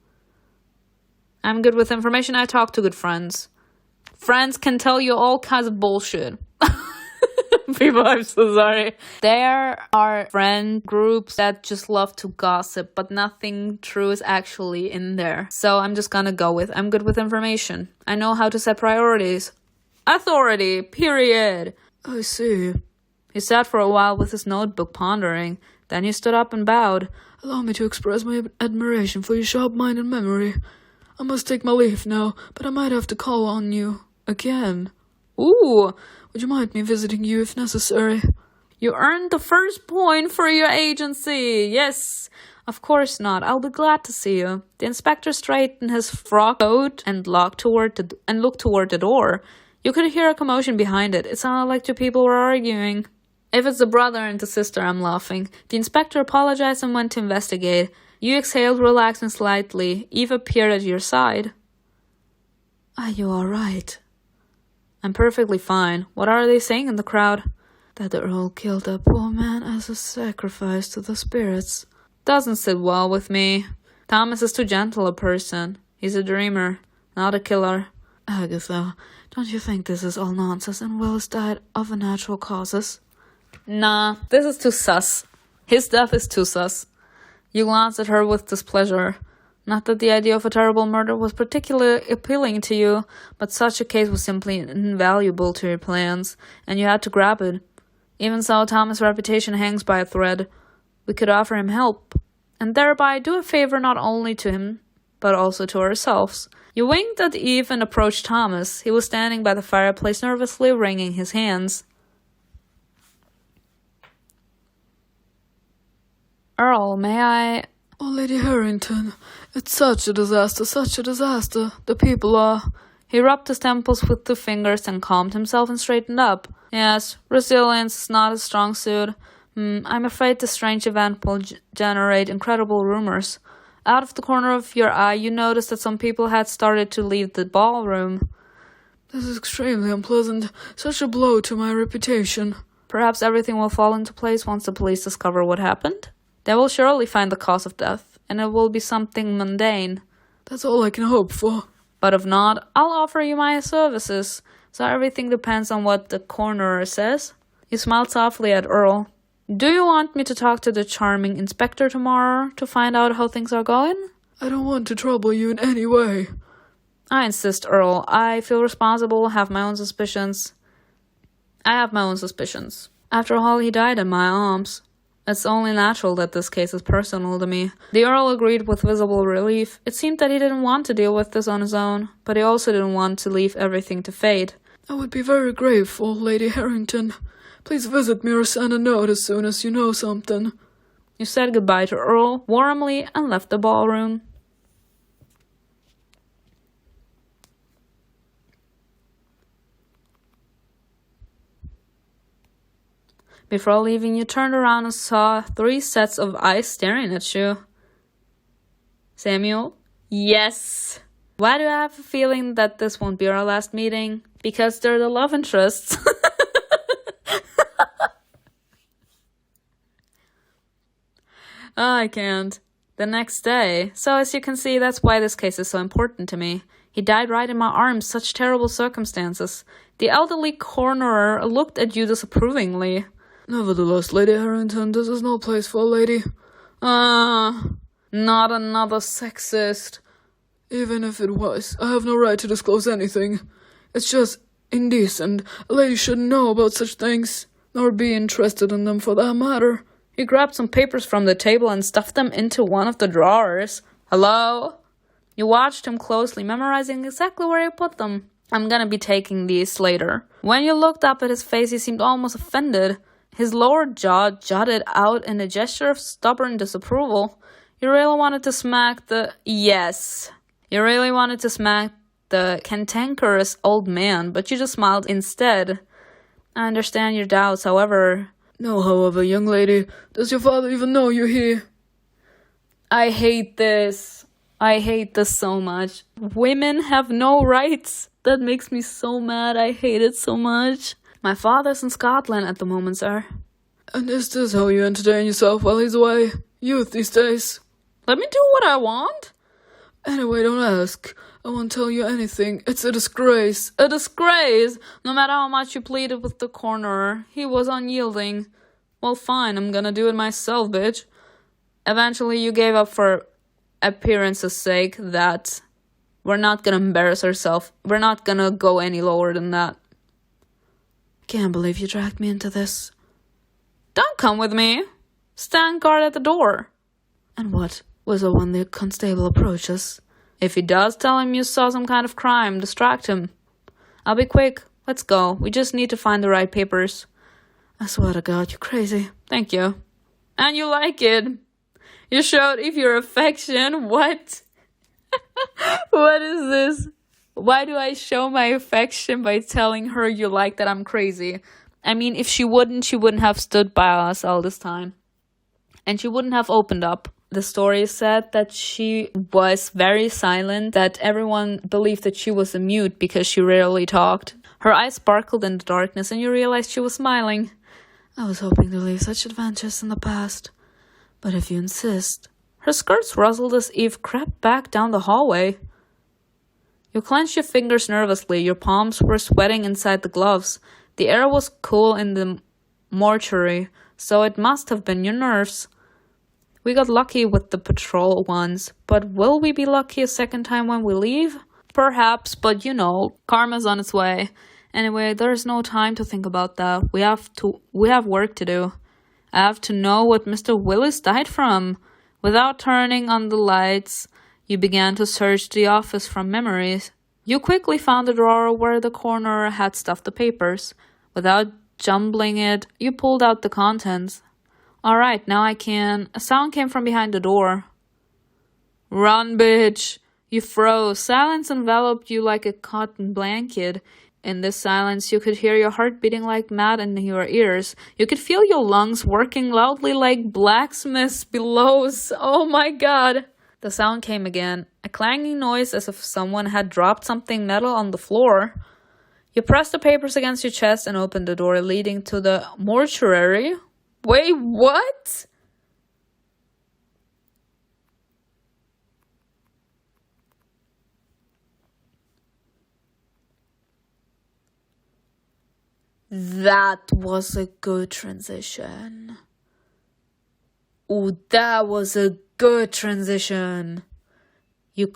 I'm good with information. I talk to good friends. Friends can tell you all kinds of bullshit. People, I'm so sorry. There are friend groups that just love to gossip, but nothing true is actually in there. So I'm just gonna go with, I'm good with information. I know how to set priorities. Authority, period. I see. He sat for a while with his notebook pondering. Then he stood up and bowed. Allow me to express my admiration for your sharp mind and memory. I must take my leave now, but I might have to call on you again. Ooh, would you mind me visiting you if necessary? You earned the first point for your agency. Yes, of course not. I'll be glad to see you. The inspector straightened his frock coat and looked toward the door. You could hear a commotion behind it. It sounded like two people were arguing. If it's the brother and the sister, I'm laughing. The inspector apologized and went to investigate. You exhaled, relaxing slightly. Eve appeared at your side. Are you all right? I'm perfectly fine. What are they saying in the crowd? That the Earl killed that poor man as a sacrifice to the spirits. Doesn't sit well with me. Thomas is too gentle a person. He's a dreamer, not a killer. Agatha, don't you think this is all nonsense and Willis died of natural causes? Nah, this is too sus. His death is too sus. You glanced at her with displeasure. Not that the idea of a terrible murder was particularly appealing to you, but such a case was simply invaluable to your plans, and you had to grab it. Even so, Thomas' reputation hangs by a thread. We could offer him help, and thereby do a favor not only to him, but also to ourselves. You winked at Eve and approached Thomas. He was standing by the fireplace, nervously wringing his hands. Earl, may I... Oh, Lady Harrington, it's such a disaster, such a disaster. The people are... He rubbed his temples with 2 fingers and calmed himself and straightened up. Yes, resilience is not a strong suit. I'm afraid the strange event will generate incredible rumors. Out of the corner of your eye, you noticed that some people had started to leave the ballroom. This is extremely unpleasant. Such a blow to my reputation. Perhaps everything will fall into place once the police discover what happened. They will surely find the cause of death, and it will be something mundane. That's all I can hope for. But if not, I'll offer you my services. So everything depends on what the coroner says. He smiled softly at Earl. Do you want me to talk to the charming inspector tomorrow to find out how things are going? I don't want to trouble you in any way. I insist, Earl. I feel responsible, have my own suspicions. I have my own suspicions. After all, he died in my arms. It's only natural that this case is personal to me. The Earl agreed with visible relief. It seemed that he didn't want to deal with this on his own, but he also didn't want to leave everything to fate. I would be very grateful, Lady Harrington. Please visit me or send a note as soon as you know something. You said goodbye to Earl warmly and left the ballroom. Before leaving, you turned around and saw 3 sets of eyes staring at you. Samuel? Yes! Why do I have a feeling that this won't be our last meeting? Because they're the love interests. I can't. The next day. So as you can see, that's why this case is so important to me. He died right in my arms, such terrible circumstances. The elderly coroner looked at you disapprovingly. Nevertheless, Lady Harrington, this is no place for a lady. Not another sexist. Even if it was, I have no right to disclose anything. It's just indecent. A lady shouldn't know about such things, nor be interested in them for that matter. He grabbed some papers from the table and stuffed them into one of the drawers. Hello? You watched him closely, memorizing exactly where he put them. I'm gonna be taking these later. When you looked up at his face, he seemed almost offended. His lower jaw jutted out in a gesture of stubborn disapproval. You really wanted to smack the... Yes. You really wanted to smack the cantankerous old man, but you just smiled instead. I understand your doubts, however... No, however, young lady, does your father even know you're here? I hate this. I hate this so much. Women have no rights. That makes me so mad. I hate it so much. My father's in Scotland at the moment, sir. And is this how you entertain yourself while he's away? Youth these days. Let me do what I want. Anyway, don't ask. I won't tell you anything. It's a disgrace. A disgrace? No matter how much you pleaded with the coroner, he was unyielding. Well, fine, I'm gonna do it myself, bitch. Eventually, you gave up for appearance's sake that we're not gonna embarrass ourselves. We're not gonna go any lower than that. Can't believe you dragged me into this. Don't come with me. Stand guard at the door. And what was it when the constable approaches? If he does, tell him you saw some kind of crime. Distract him. I'll be quick. Let's go. We just need to find the right papers. I swear to God, you're crazy. Thank you. And you like it. You showed if your affection. What? What is this? Why do I show my affection by telling her you like that I'm crazy? I mean, if she wouldn't have stood by us all this time. And she wouldn't have opened up. The story said that she was very silent, that everyone believed that she was a mute because she rarely talked. Her eyes sparkled in the darkness and you realized she was smiling. I was hoping to leave such adventures in the past. But if you insist... Her skirts rustled as Eve crept back down the hallway. You clenched your fingers nervously. Your palms were sweating inside the gloves. The air was cool in the mortuary, so it must have been your nerves. We got lucky with the patrol once, but will we be lucky a second time when we leave? Perhaps, but you know, karma's on its way. Anyway, there's no time to think about that. We have work to do. I have to know what Mr. Willis died from. Without turning on the lights, you began to search the office from memories. You quickly found the drawer where the coroner had stuffed the papers. Without jumbling it, you pulled out the contents. Alright, now I can... A sound came from behind the door. Run, bitch. You froze. Silence enveloped you like a cotton blanket. In this silence, you could hear your heart beating like mad in your ears. You could feel your lungs working loudly like blacksmith's bellows. Oh my god. The sound came again. A clanging noise as if someone had dropped something metal on the floor. You pressed the papers against your chest and opened the door leading to the mortuary. Wait, what? That was a good transition. Oh, that was a good transition. You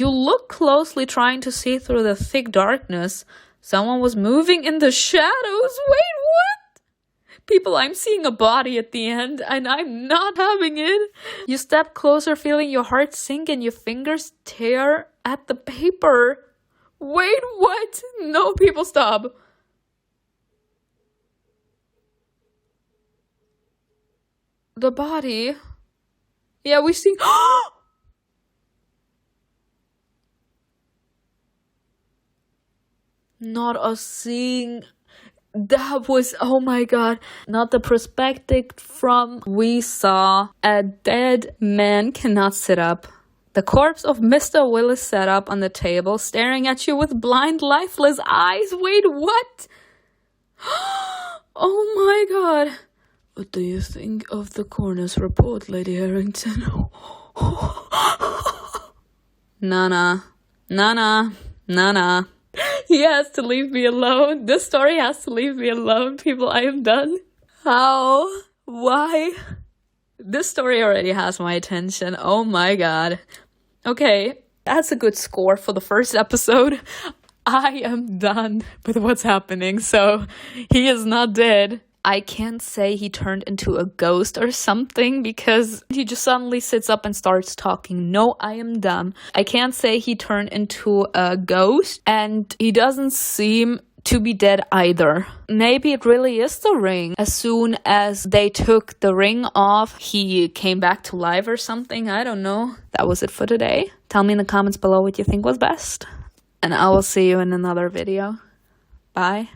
look closely, trying to see through the thick darkness. Someone was moving in the shadows. Wait, what? People, I'm seeing a body at the end, and I'm not having it. You step closer, feeling your heart sink and your fingers tear at the paper. Wait, what? No, people, stop. The body. Yeah, we see. Not us seeing. That was, oh my god. Not the perspective from we saw. A dead man cannot sit up. The corpse of Mr. Willis sat up on the table, staring at you with blind, lifeless eyes. Wait, what? Oh my god. What do you think of the coroner's report, Lady Harrington? Nana. He has to leave me alone. This story has to leave me alone. People, I am done. How? Why? This story already has my attention. Oh my god. Okay, that's a good score for the first episode. I am done with what's happening, so he is not dead. I can't say he turned into a ghost or something because he just suddenly sits up and starts talking. No, I am done. I can't say he turned into a ghost, and he doesn't seem to be dead either. Maybe it really is the ring. As soon as they took the ring off, he came back to life or something. I don't know. That was it for today. Tell me in the comments below what you think was best. And I will see you in another video. Bye.